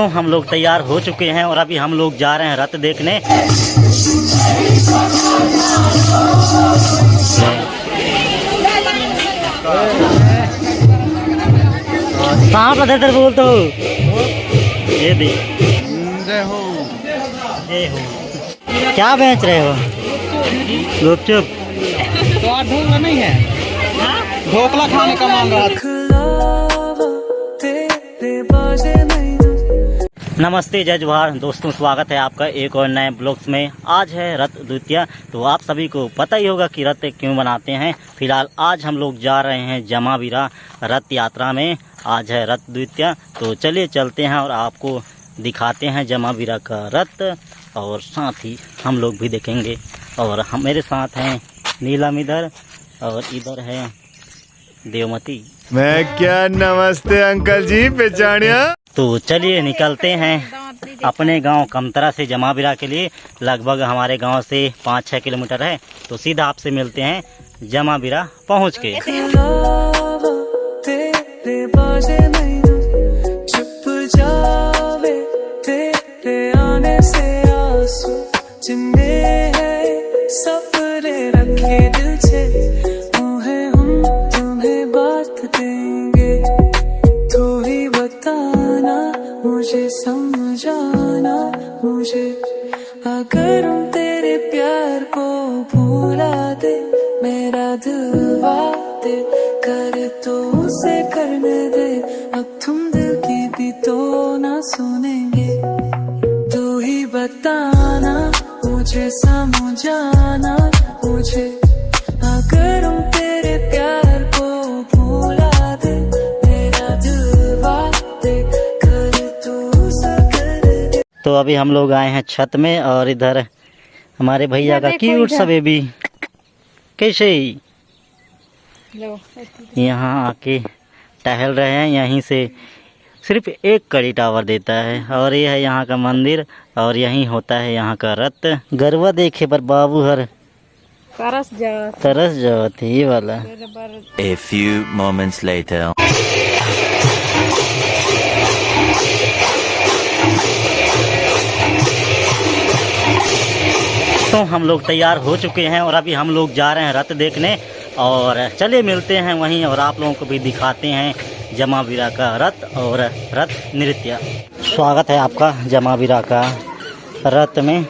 तो हम लोग तैयार हो चुके हैं और अभी हम लोग जा रहे हैं रथ देखने। कहाँ पर इधर बोल तो ये देख जय हो। क्या बेच रहे हो? गुपचुप तो ढोकला नहीं है, ढोकला खाने का मांग रहा। नमस्ते जय जोहार दोस्तों, स्वागत है आपका एक और नए ब्लॉग्स में। आज है रथ द्वितीया, तो आप सभी को पता ही होगा कि रथ क्यों बनाते हैं। फिलहाल आज हम लोग जा रहे हैं जमावीरा रथ यात्रा में। आज है रथ द्वितीया, तो चलिए चलते हैं और आपको दिखाते हैं जमावीरा का रथ, और साथ ही हम लोग भी देखेंगे। और हम मेरे साथ हैं नीलम इधर, और इधर है देवमती। मैं क्या, नमस्ते अंकल जी, पहचानिया। तो चलिए निकलते हैं अपने गांव कमतरा से जमावीरा के लिए। लगभग हमारे गांव से 5-6 किलोमीटर है, तो सीधा आपसे मिलते हैं जमावीरा पहुंच के। मुझे समझाना, मुझे अगर तेरे प्यार को भूला दे, मेरा दिल बात करे तो उसे करने दे। अब तुम दिल की भी तो ना सुनेंगे, तू ही बताना, मुझे समझाना, मुझे अगर तेरे प्यार को भूला दे, मेरा दिल बात तो अभी हम लोग आए हैं छत में, और इधर हमारे भैया का क्यूट सा बेबी कैसे यहाँ आके टहल रहे हैं। यहीं से सिर्फ एक कड़ी टावर देता है, और ये है यहाँ का मंदिर, और यहीं होता है यहाँ का रथ। गरवा देखे पर बाबू हर तरस जावत ये वाला। A few moments later. तो हम लोग तैयार हो चुके हैं और अभी हम लोग जा रहे हैं रथ देखने। और चलिए मिलते हैं वहीं, और आप लोगों को भी दिखाते हैं जमावीरा का रथ और रथ नृत्य। स्वागत है आपका जमावीरा का रथ में।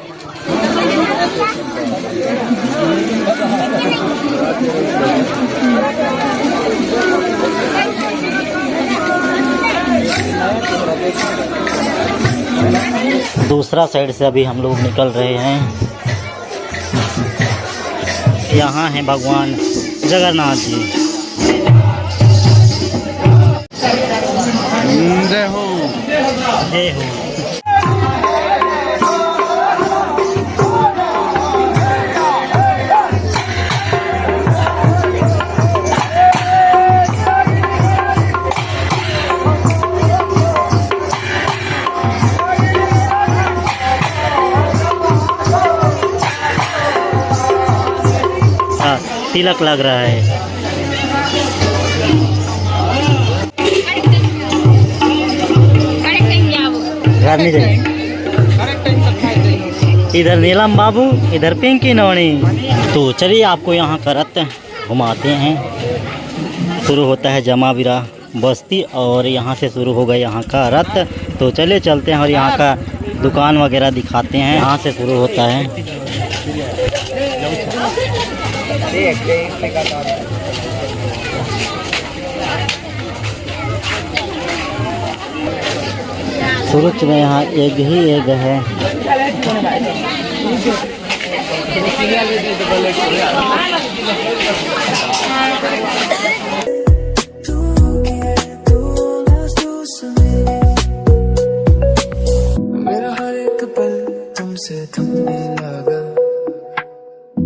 दूसरा साइड से अभी हम लोग निकल रहे हैं। यहाँ है भगवान जगन्नाथ जी। जय हो जय हो। तिलक लग रहा है। घर नहीं जाए। इधर नीलम बाबू, इधर पिंकी नौनी। तो चलिए आपको यहाँ का रथ घुमाते हैं। शुरू होता है जमावीरा बस्ती, और यहाँ से शुरू होगा यहाँ का रथ। तो चलिए चलते हैं और यहाँ का दुकान वगैरह दिखाते हैं। यहाँ से शुरू होता है। शुरू में यहाँ एक ही एक है। मेरा हर एक पल तुमसे थमने लगा,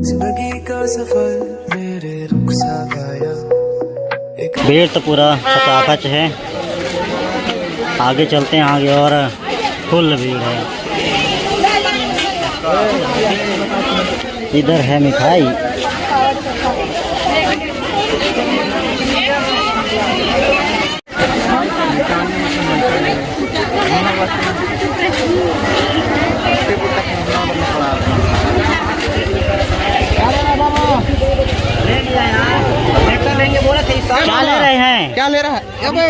जिंदगी का सफर मेरे रुख सा गया। भीड़ तो पूरा खचाखच है। आगे चलते हैं, आगे और फुल भीड़ है। इधर है मिठाई। क्या ले रहे हैं? क्या ले रहा है? अबे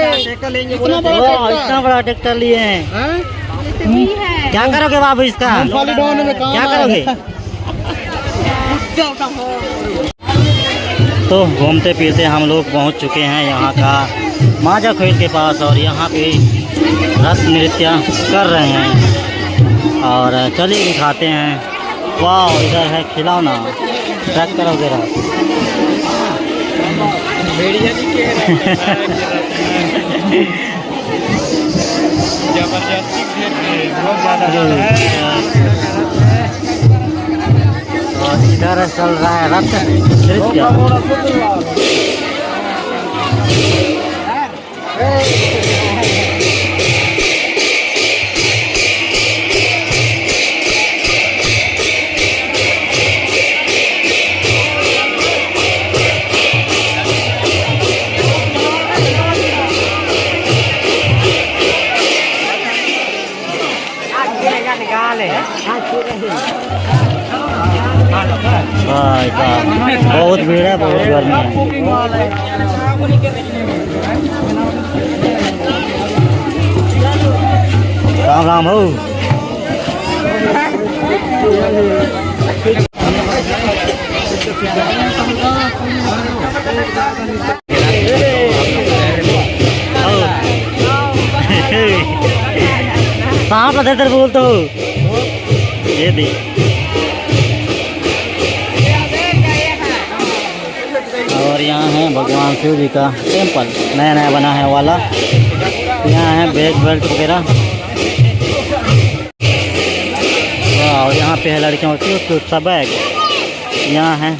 इतना बड़ा वाह, ट्रैक्टर। इतना बड़ा ट्रैक्टर लिए हैं। हैं? क्या करोगे बाबू इसका? मूंगफली ढोने में काम क्या आएगा। करोगे? तो घूमते फिरते हम लोग पहुंच चुके हैं यहाँ का माजा खेल के पास, और यहाँ पे रस नृत्य कर रहे हैं। और चलिए दिखाते हैं। वाह, इधर है खिलौना, ट्रैक्टर वगैरह। और इधर चल रहा है रथ नृत्य। भाई साहब, बहुत भीड़ है, बहुत गर्मी है। राम राम हो। सांप लगे तेरे बोल तो ये देख। और यहाँ है भगवान शिव जी का टेम्पल, नया नया बना है वाला। यहाँ है बैग बेल्ट वगैरह। और यहाँ पे है लड़कियों की क्यूट सा बैग। यहाँ है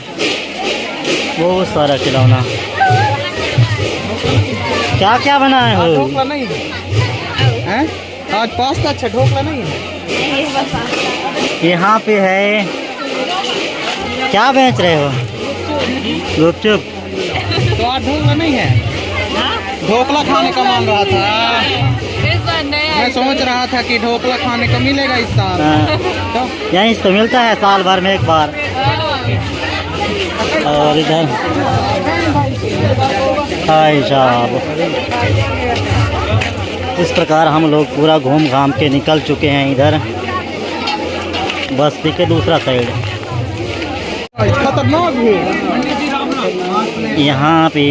बहुत सारा खिलौना। क्या क्या बनाए हो? ढोकला नहीं है? आज पास्ता अच्छा, ढोकला नहीं है। यहाँ पे है, क्या बेच रहे हो? गुपचुप। तो आज ढोकला नहीं है? ढोकला खाने का मान रहा था। मैं सोच रहा था कि ढोकला खाने का मिलेगा इस साल। तो यहीं तो मिलता है साल भर में एक बार। और इधर भाई साहब, इस प्रकार हम लोग पूरा घूम घाम के निकल चुके हैं इधर बस्ती के दूसरा साइड। खतरनाक है। यहाँ पे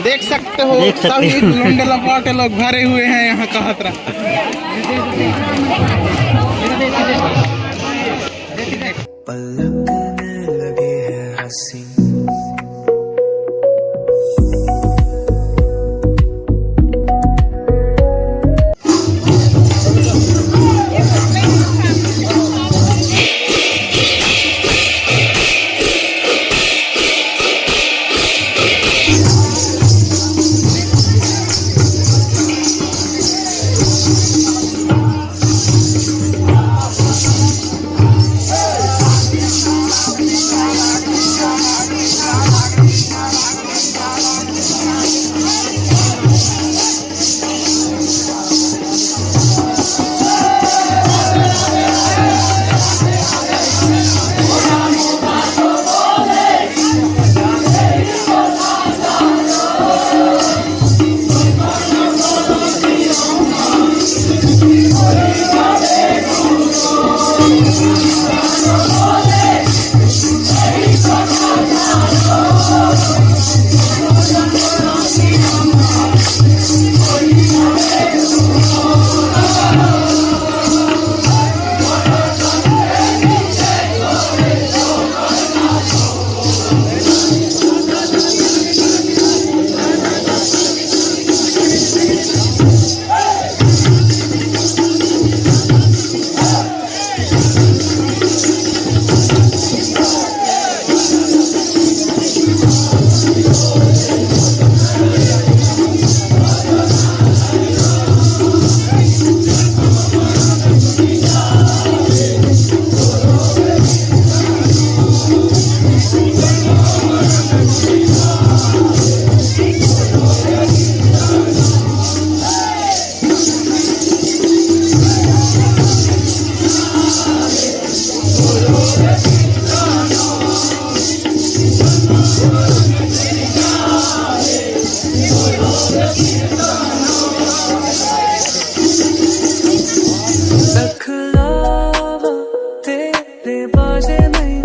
देख सकते हो, देख सकते सभी हो। लंडे लपाटे लोग भरे हुए हैं यहाँ का खतरा। पलकने लगे है हंसी, बाजे नहीं